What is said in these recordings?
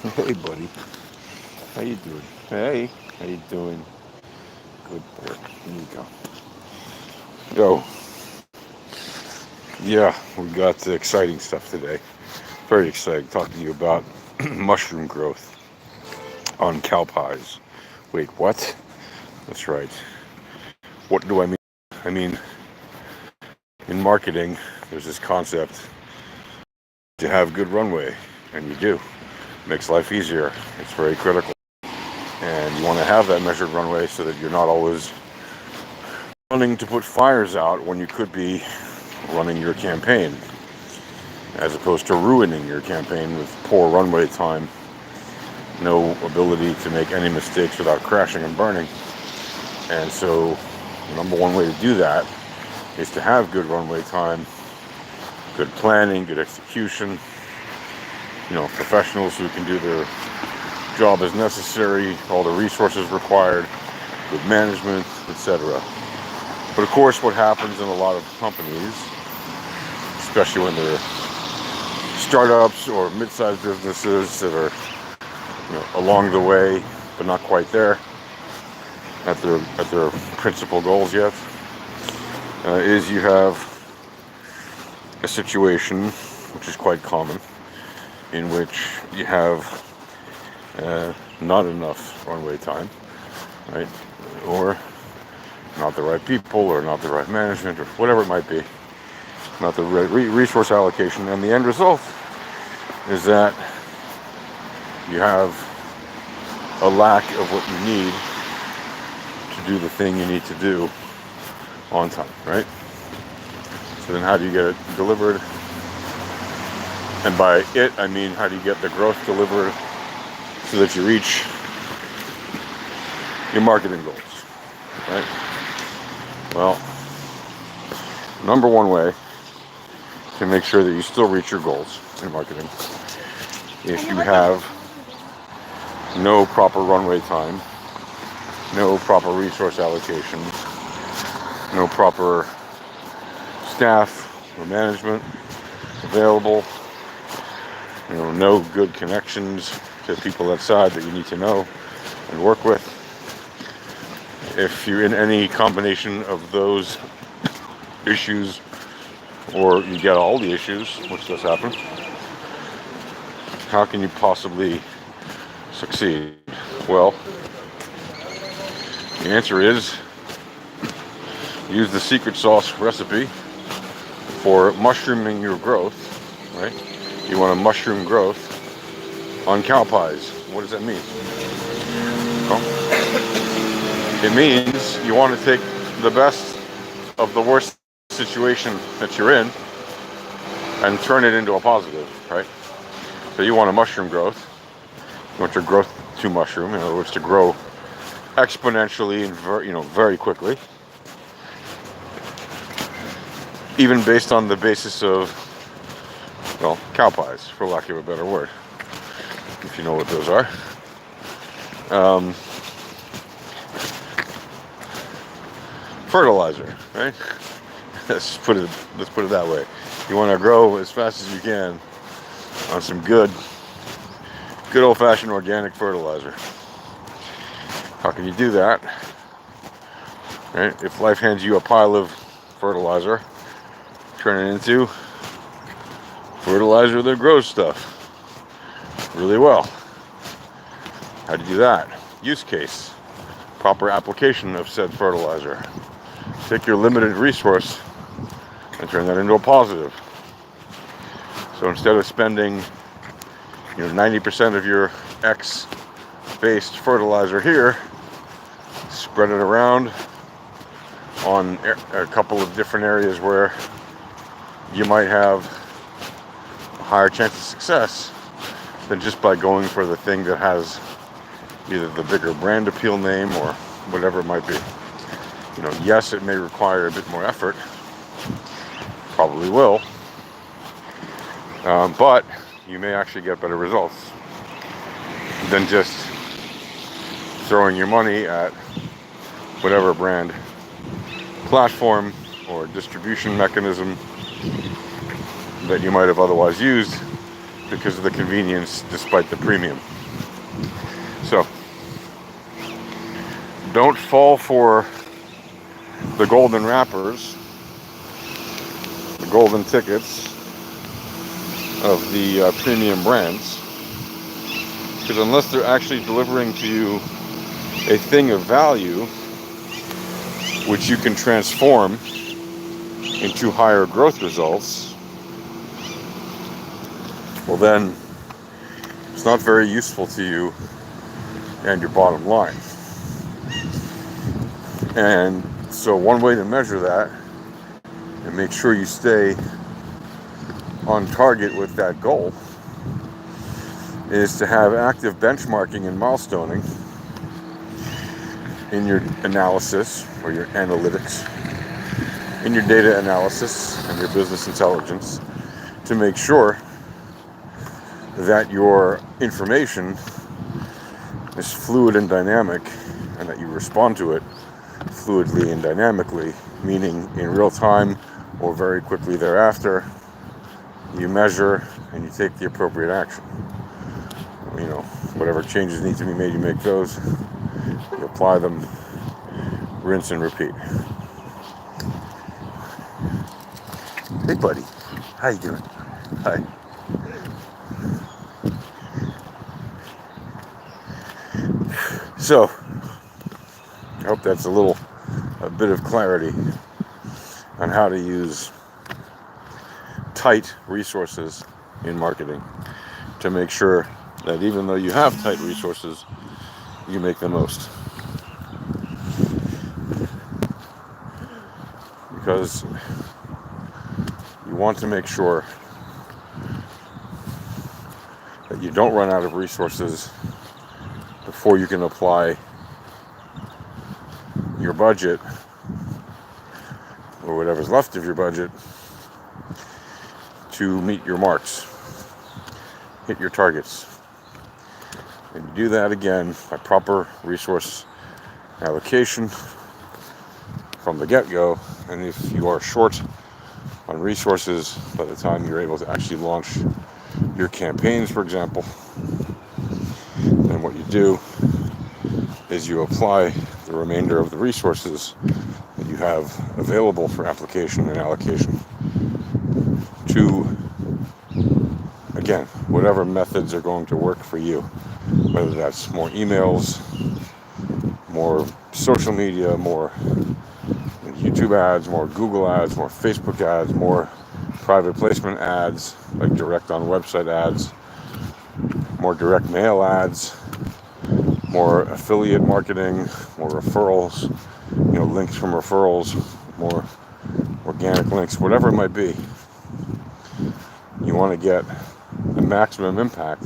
Hey, buddy. How you doing? Hey, how you doing? Good boy. Here you go. Yo, yeah, we got exciting stuff today. Very exciting. Talking to you about mushroom growth on cow pies. Wait, what? That's right. What do I mean? I mean, in marketing, there's this concept to have good runway, and you do. Makes life easier. It's very critical. And you want to have that measured runway so that you're not always running to put fires out when you could be running your campaign, as opposed to ruining your campaign with poor runway time, no ability to make any mistakes without crashing and burning. And so, the number one way to do that is to have good runway time, good planning, good execution, professionals who can do their job as necessary, all the resources required, good management, etc. But of course, what happens in a lot of companies, especially when they're startups or mid-sized businesses that are along the way but not quite there at their principal goals yet, is you have a situation which is quite common in which you have not enough runway time, right? Or not the right people, or not the right management, or whatever it might be, not the right resource allocation, and the end result is that you have a lack of what you need to do the thing you need to do on time, right? So then how do you get it delivered? And by it, I mean, how do you get the growth delivered so that you reach your marketing goals, right? Well, number one way to make sure that you still reach your goals in marketing, if you have no proper runway time, no proper resource allocation, no proper staff or management available, no good connections to people outside that you need to know and work with. If you're in any combination of those issues, or you get all the issues, which does happen, how can you possibly succeed? Well, the answer is use the secret sauce recipe for mushrooming your growth, right? You want to mushroom growth on cow pies. What does that mean? Well, it means you want to take the best of the worst situation that you're in and turn it into a positive, right? So you want a mushroom growth. You want your growth to mushroom, in other words, to grow exponentially and very quickly, even based on the basis of, cow pies, for lack of a better word, if you know what those are. Fertilizer, right? Let's put it that way. You want to grow as fast as you can on some good old-fashioned organic fertilizer. How can you do that? Right? If life hands you a pile of fertilizer, turn it into fertilizer that grows stuff really well. How do you do that? Use case. Proper application of said fertilizer. Take your limited resource and turn that into a positive. So instead of spending 90% of your X-based fertilizer here, spread it around on a couple of different areas where you might have a higher chance of success than just by going for the thing that has either the bigger brand appeal name or whatever it might be. Yes, it may require a bit more effort, probably will, but you may actually get better results than just throwing your money at whatever brand platform or distribution mechanism that you might have otherwise used because of the convenience despite the premium. So don't fall for the golden wrappers, the golden tickets of the premium brands, because unless they're actually delivering to you a thing of value which you can transform into higher growth results, well then it's not very useful to you and your bottom line. And so one way to measure that and make sure you stay on target with that goal is to have active benchmarking and milestoning in your analysis or your analytics, in your data analysis and your business intelligence, to make sure that your information is fluid and dynamic and that you respond to it fluidly and dynamically, meaning in real time or very quickly thereafter. You measure and you take the appropriate action. You know, whatever changes need to be made, you make those, you apply them, rinse and repeat. Hey buddy, how you doing? Hi. So, I hope that's a bit of clarity on how to use tight resources in marketing to make sure that even though you have tight resources, you make the most. Because you want to make sure that you don't run out of resources before you can apply your budget or whatever's left of your budget to meet your marks, hit your targets. And you do that again by proper resource allocation from the get-go. And if you are short on resources by the time you're able to actually launch your campaigns, for example, then what you do is you apply the remainder of the resources that you have available for application and allocation to, again, whatever methods are going to work for you, whether that's more emails, more social media, more YouTube ads, more Google ads, more Facebook ads, more private placement ads, like direct on website ads, more direct mail ads, more affiliate marketing, more referrals, links from referrals, more organic links, whatever it might be. You want to get the maximum impact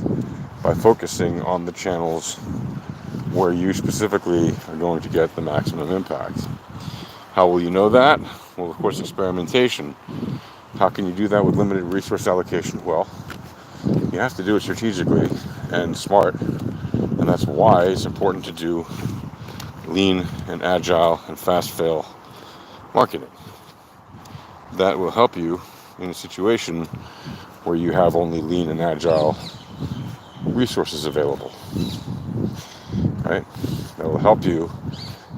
by focusing on the channels where you specifically are going to get the maximum impact. How will you know that? Well, of course, experimentation. How can you do that with limited resource allocation? Well, you have to do it strategically and smart, and that's why it's important to do lean and agile and fast fail marketing. That will help you in a situation where you have only lean and agile resources available, right? That will help you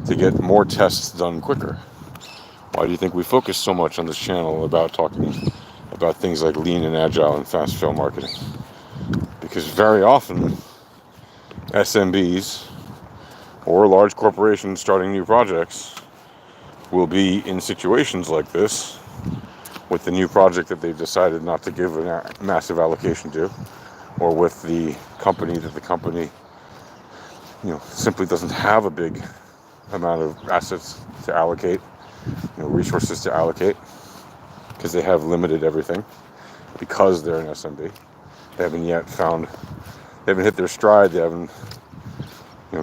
to get more tests done quicker. Why do you think we focus so much on this channel about talking about things like lean and agile and fast fail marketing? Because very often SMBs or large corporations starting new projects will be in situations like this with the new project that they've decided not to give a massive allocation to, or with the company that the company simply doesn't have a big amount of assets to allocate, resources to allocate, because they have limited everything, because they're an SMB. They haven't hit their stride, they haven't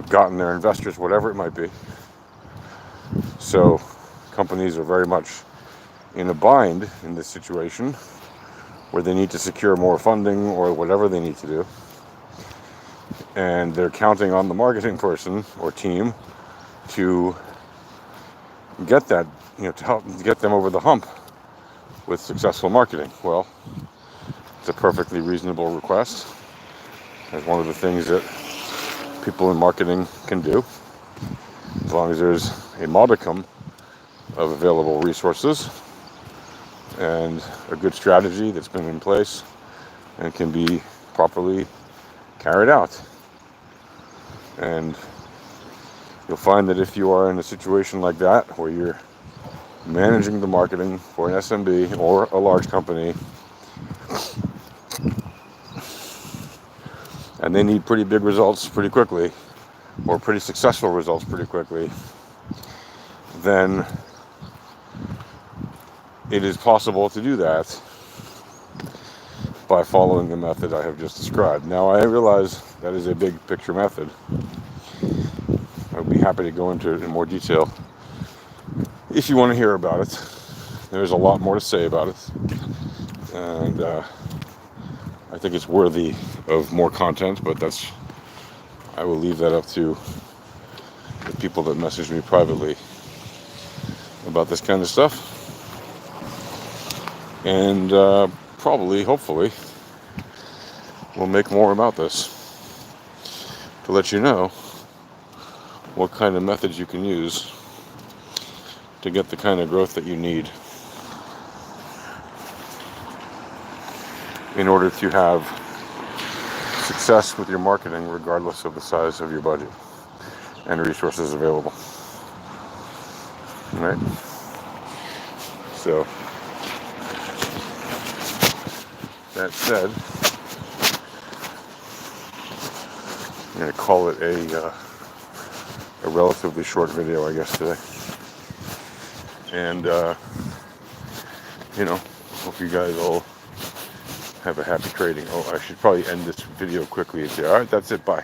gotten their investors, whatever it might be. So companies are very much in a bind in this situation where they need to secure more funding or whatever they need to do. And they're counting on the marketing person or team to get that, to help get them over the hump with successful marketing. Well, It's a perfectly reasonable request. It's one of the things that people in marketing can do, as long as there's a modicum of available resources and a good strategy that's been in place and can be properly carried out. And you'll find that if you are in a situation like that, where you're managing the marketing for an SMB or a large company, and they need pretty big results pretty quickly, or pretty successful results pretty quickly, then it is possible to do that by following the method I have just described. Now, I realize that is a big picture method. I'd be happy to go into it in more detail if you want to hear about it. There's a lot more to say about it, and I think it's worthy of more content, but I will leave that up to the people that message me privately about this kind of stuff. And probably, hopefully, we'll make more about this to let you know what kind of methods you can use to get the kind of growth that you need in order to have success with your marketing, regardless of the size of your budget and resources available. All right? So, that said, I'm going to call it a relatively short video, I guess, today. And, hope you guys all have a happy trading. Oh, I should probably end this video quickly and say, all right, that's it, bye.